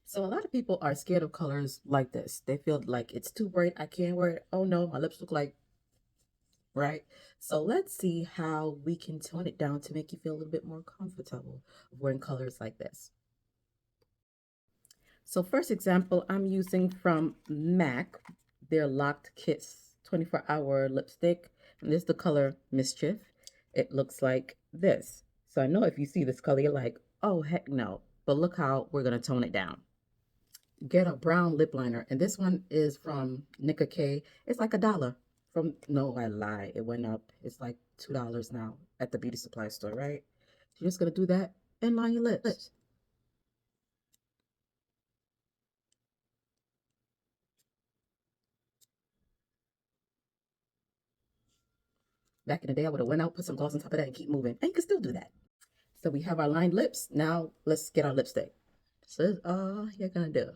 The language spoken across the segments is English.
So a lot of people are scared of colors like this. They feel like it's too bright. I can't wear it. Oh no, my lips look like, right? So let's see how we can tone it down to make you feel a little bit more comfortable wearing colors like this. So first example, I'm using from MAC, their Locked Kiss 24-hour lipstick. And this is the color Mischief. It looks like this. So I know if you see this color, you're like, oh, heck no. But look how we're going to tone it down. Get a brown lip liner. And this one is from Nicka K. It's like $1. No, I lie. It went up. It's like $2 now at the beauty supply store, right? So you're just going to do that and line your lips. Back in the day, I would have went out, put some gloss on top of that, and keep moving. And you can still do that. So we have our lined lips. Now let's get our lipstick. So this is all you're gonna do.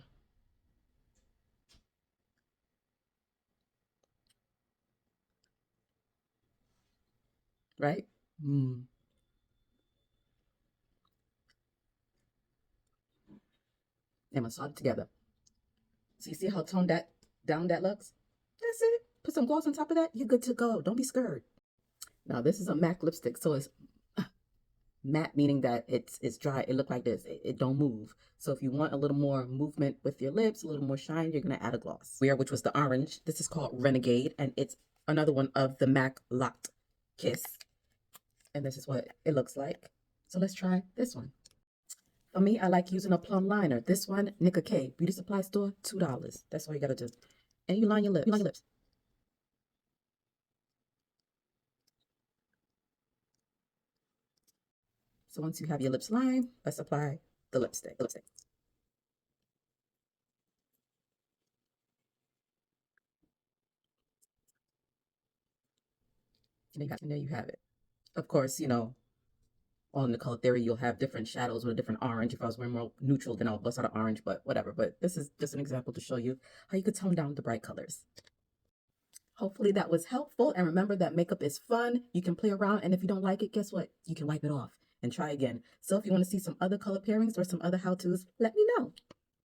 Right? Mm. And massage it together. So you see how toned that down that looks? That's it. Put some gloss on top of that, you're good to go. Don't be scared. Now this is a MAC lipstick, so it's matte meaning that it's dry. It look like this. It don't move. So if you want a little more movement with your lips, a little more shine, you're gonna add a gloss. Which was the orange. This is called Renegade, and it's another one of the MAC Locked Kiss. And this is what it looks like. So let's try this one. For me, I like using a plum liner. This one, Nicka K, beauty supply store, $2. That's all you gotta do. And you line your lips. You line your lips. So once you have your lips lined, let's apply the lipstick. And there you have it. Of course, on the color theory, you'll have different shadows with a different orange. If I was wearing more neutral, then I'll bust out an orange, but whatever. But this is just an example to show you how you could tone down the bright colors. Hopefully that was helpful. And remember that makeup is fun. You can play around. And if you don't like it, guess what? You can wipe it off and try again. So if you want to see some other color pairings or some other how-tos, let me know.